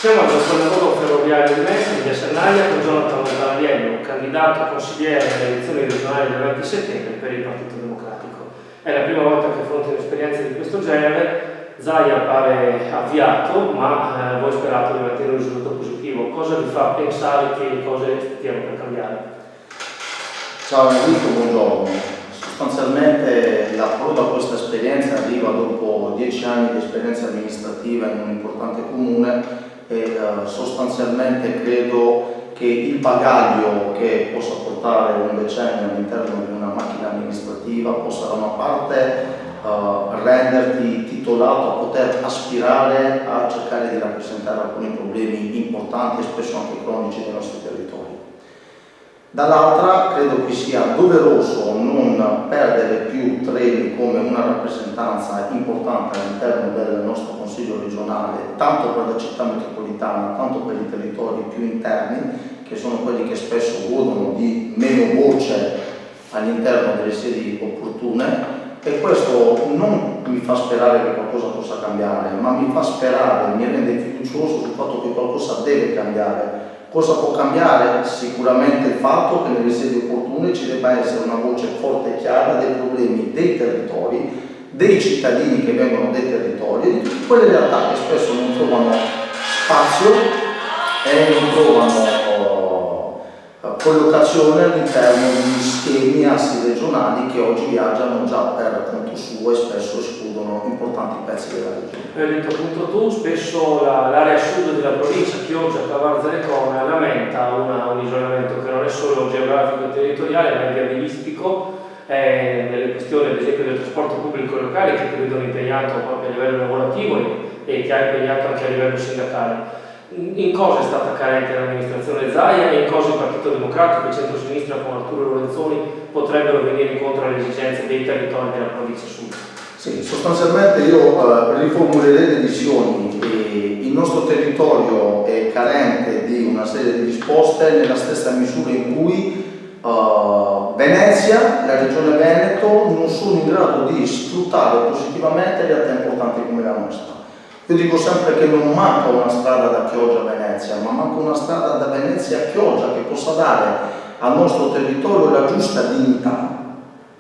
Siamo al lavoro ferroviario di Mestre di Sernaglia con Jonathan Montanariello, candidato consigliere alle elezioni regionali del 20 settembre per il Partito Democratico. È la prima volta che affronta un'esperienza di questo genere. Zaia pare avviato, ma voi sperate di ottenere un risultato positivo. Cosa vi fa pensare che le cose stiano per cambiare? Ciao Enrico, buongiorno. Sostanzialmente l'approdo a questa esperienza arriva dopo 10 anni di esperienza amministrativa in un importante comune e sostanzialmente credo che il bagaglio che possa portare un decennio all'interno di una macchina amministrativa possa da una parte renderti titolato a poter aspirare a cercare di rappresentare alcuni problemi importanti e spesso anche cronici dei nostri territori. Dall'altra credo che sia doveroso non perdere più treni come una rappresentanza importante all'interno del nostro Consiglio regionale, tanto per la città metropolitana, tanto per i territori più interni, che sono quelli che spesso godono di meno voce all'interno delle sedi opportune, e questo non mi fa sperare che qualcosa possa cambiare, ma mi fa sperare, mi rende fiducioso sul fatto che qualcosa deve cambiare. Cosa può cambiare? Sicuramente il fatto che nelle sedi opportune ci debba essere una voce forte e chiara dei problemi dei territori, dei cittadini che vengono dai territori e di tutte quelle realtà che spesso non trovano spazio e non trovano collocazione all'interno di schemi assi regionali che oggi viaggiano già per conto suo e spesso escludono importanti pezzi della regione. Hai detto appunto tu, spesso l'area sud della provincia, Chioggia, Cavarzere-Cona, lamenta un isolamento che non è solo geografico e territoriale, ma è viabilistico, nelle questioni ad esempio del trasporto pubblico locale che ti vedono impegnato proprio a livello lavorativo e che ha impegnato anche a livello sindacale. In cosa è stata carente l'amministrazione Zaia e in cosa il Partito Democratico e il centro-sinistra con Arturo Lorenzoni potrebbero venire incontro alle esigenze dei territori della provincia sud? Sì, sostanzialmente io riformulerei le visioni. Il nostro territorio è carente di una serie di risposte nella stessa misura in cui Venezia, la regione Veneto non sono in grado di sfruttare positivamente realtà importanti come la nostra. Io dico sempre che non manca una strada da Chioggia a Venezia, ma manca una strada da Venezia a Chioggia che possa dare al nostro territorio la giusta dignità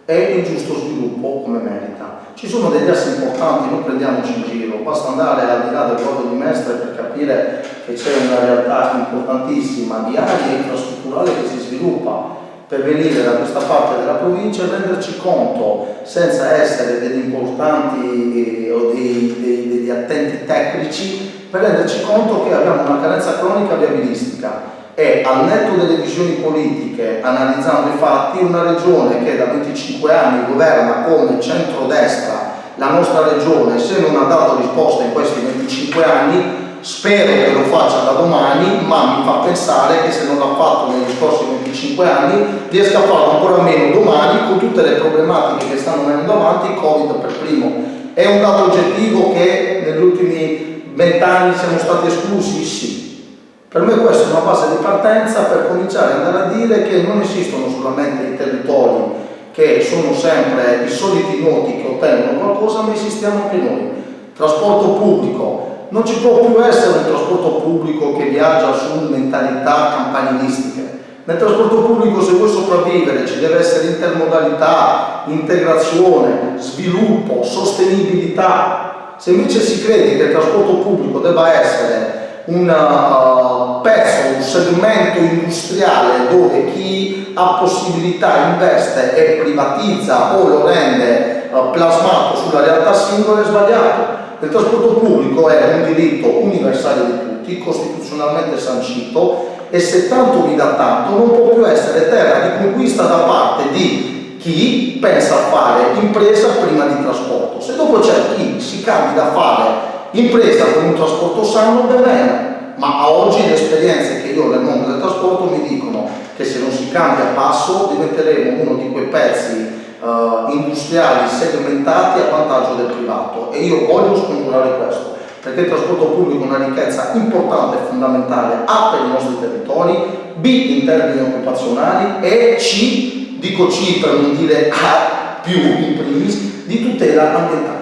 e il giusto sviluppo come merita. Ci sono degli assi importanti, non prendiamoci in giro, basta andare al di là del Borgo di Mestre per capire che c'è una realtà importantissima viaria e infrastrutturale che si sviluppa per venire da questa parte della provincia e renderci conto, senza essere degli importanti o degli attenti tecnici, per renderci conto che abbiamo una carenza cronica viabilistica e al netto delle visioni politiche, analizzando i fatti, una regione che da 25 anni governa come centrodestra la nostra regione, se non ha dato risposta in questi 25 anni, spero che lo faccia da domani, ma mi fa pensare che se non l'ha fatto negli scorsi 25 anni riesca a farlo ancora meno domani con tutte le problematiche che stanno venendo avanti, Covid per primo. È un dato oggettivo che negli ultimi 20 anni siamo stati esclusi? Sì. Per me questa è una base di partenza per cominciare ad andare a dire che non esistono solamente i territori che sono sempre i soliti noti che ottengono qualcosa, ma esistiamo anche noi. Trasporto pubblico. Non ci può più essere un trasporto pubblico che viaggia su mentalità campanilistiche. Nel trasporto pubblico, se vuoi sopravvivere, ci deve essere intermodalità, integrazione, sviluppo, sostenibilità. Se invece si crede che il trasporto pubblico debba essere un pezzo, un segmento industriale dove chi ha possibilità investe e privatizza o lo rende plasmato sulla realtà singola, è sbagliato. Il trasporto pubblico è un diritto universale di tutti, costituzionalmente sancito, e se tanto mi dà tanto non può più essere terra di conquista da parte di chi pensa a fare impresa prima di trasporto. Se dopo c'è chi si candida a fare impresa con un trasporto sano, va bene, ma a oggi le esperienze che io ho nel mondo del trasporto mi dicono che se non si cambia passo diventeremo uno di quei pezzi industriali segmentati a vantaggio del privato, e io voglio scongiurare questo perché il trasporto pubblico è una ricchezza importante e fondamentale A per i nostri territori, B in termini occupazionali e C, dico C per non dire A più in primis, di tutela ambientale.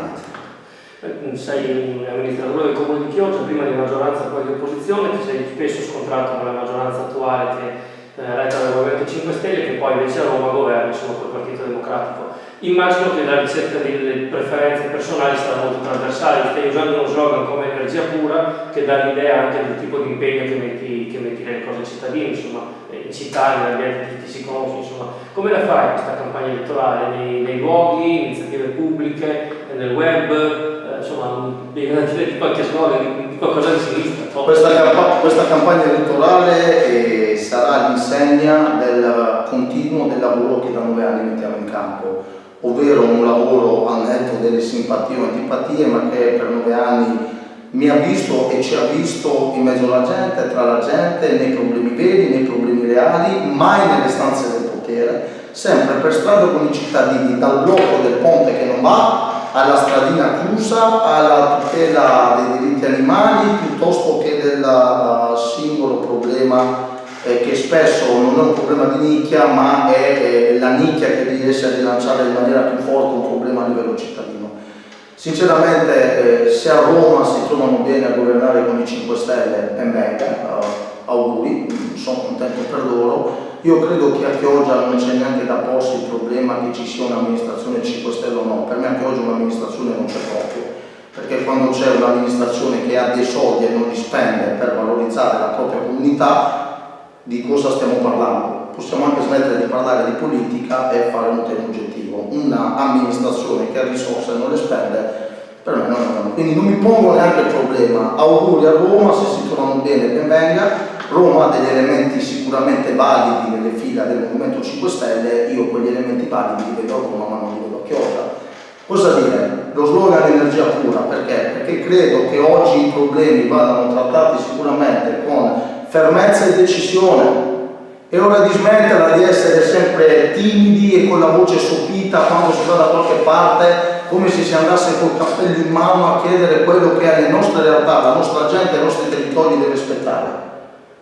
Sei amministratore del Comune di Chioggia, prima di maggioranza e poi di opposizione, ti sei spesso scontrato con la maggioranza attuale che retta dal Movimento 5 Stelle, che poi invece a Roma governa, insomma, col Partito Democratico. Immagino che la ricerca delle preferenze personali sarà molto trasversale, stai usando uno slogan come energia pura che dà l'idea anche del tipo di impegno che metti nelle cose ai cittadini, insomma, in città, nell'ambiente che ti si conosce, insomma. Come la fai questa campagna elettorale? Nei luoghi, iniziative pubbliche, nel web, insomma, devi dire di qualche slogan, di qualcosa di sinistra. Questa campagna elettorale sarà all'insegna del continuo del lavoro che da 9 anni mettiamo in campo, ovvero un lavoro al netto delle simpatie o antipatie, ma che per 9 anni mi ha visto e ci ha visto in mezzo alla gente, tra la gente, nei problemi veri, nei problemi reali, mai nelle stanze del potere, sempre per strada con i cittadini, dal blocco del ponte che non va, alla stradina chiusa, alla tutela dei diritti animali, piuttosto che del singolo problema che spesso non è un problema di nicchia, ma è la nicchia che riesce a rilanciare in maniera più forte un problema a livello cittadino. Sinceramente, se a Roma si trovano bene a governare con i 5 Stelle, ben venga, auguri, sono contento per loro. Io credo che a Chioggia non c'è neanche da porsi il problema che ci sia un'amministrazione 5 Stelle o no. Per me a Chioggia un'amministrazione non c'è proprio, perché quando c'è un'amministrazione che ha dei soldi e non li spende per valorizzare la propria comunità, di cosa stiamo parlando? Possiamo anche smettere di parlare di politica e fare un tema oggettivo. Un'amministrazione che ha risorse e non le spende, per me non è una. Quindi non mi pongo neanche il problema. Auguri a Roma, se si trovano bene, ben venga. Roma ha degli elementi sicuramente validi nelle fila del Movimento 5 Stelle, io quegli elementi validi li vedo a Roma, ma non li vedo a Chioggia. Cosa dire? Lo slogan energia pura, perché? Perché credo che oggi i problemi vadano trattati sicuramente con fermezza e decisione. È ora di smetterla di essere sempre timidi e con la voce sopita quando si va da qualche parte, come se si andasse col cappello in mano a chiedere quello che alle nostre realtà, la nostra gente, i nostri territori deve aspettare.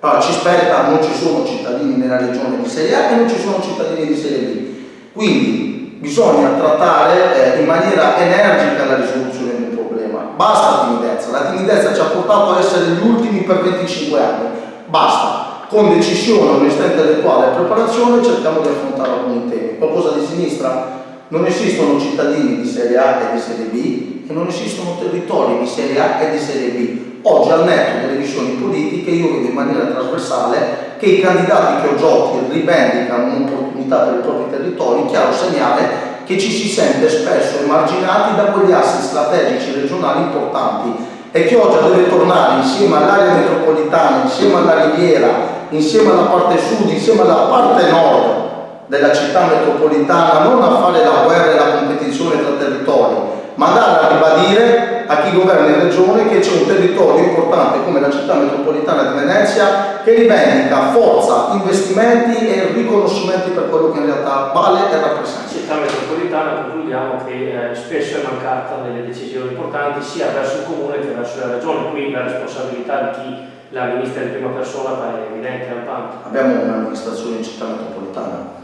Allora, ci spetta, non ci sono cittadini nella regione di Serie A e non ci sono cittadini di Serie B. Quindi bisogna trattare in maniera energica la risoluzione del problema. Basta timidezza, la timidezza ci ha portato a essere gli ultimi per 25 anni. Basta, con decisione, onestà intellettuale e preparazione cerchiamo di affrontare alcuni temi. Qualcosa di sinistra? Non esistono cittadini di Serie A e di Serie B e non esistono territori di Serie A e di Serie B. Oggi al netto delle visioni politiche io vedo in maniera trasversale che i candidati chioggioti rivendicano un'opportunità per i propri territori, chiaro segnale che ci si sente spesso emarginati da quegli assi strategici regionali importanti. E Chioggia deve tornare insieme all'area metropolitana, insieme alla Riviera, insieme alla parte sud, insieme alla parte nord della città metropolitana, non a fare la guerra e la competizione tra territori, ma andare a ribadire a chi governa in regione che c'è un territorio importante come la città metropolitana di Venezia che rivendica forza, investimenti e riconoscimenti per quello che in realtà vale e rappresenta. La città metropolitana, concludiamo, che spesso è mancata nelle decisioni importanti sia verso il comune che verso la regione, quindi la responsabilità di chi la amministra in prima persona pare evidente e rampante. Abbiamo un'amministrazione in città metropolitana?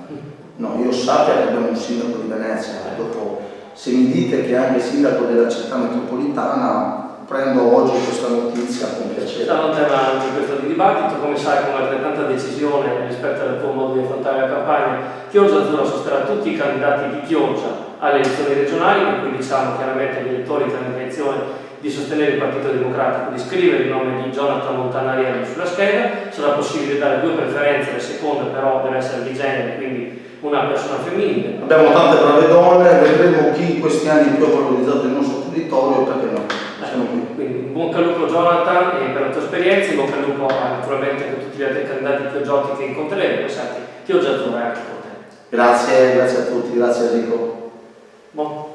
No, io sappia che abbiamo un sindaco di Venezia, dopo se mi dite che è anche sindaco della città metropolitana, prendo oggi questa notizia con piacere. Sarà un tema anche questo di dibattito, come sai, con altrettanta decisione rispetto al tuo modo di affrontare la campagna. Chioggia Azzurra sosterrà tutti i candidati di Chioggia alle elezioni regionali, in cui diciamo chiaramente agli elettori che hanno intenzione di sostenere il Partito Democratico, di scrivere il nome di Jonathan Montanariello sulla scheda. Sarà possibile dare 2 preferenze, la seconda però deve essere di genere, quindi una persona femminile. Abbiamo tante brave donne, vedremo chi in questi anni più ha valorizzato il nostro territorio, perché no? Quindi in bocca al lupo Jonathan per la tua esperienza, in bocca al lupo naturalmente per tutti gli altri candidati chioggioti che incontreremo, sappi, Chioggia Azzurra è anche con te. Grazie a tutti, grazie Enrico. Buon.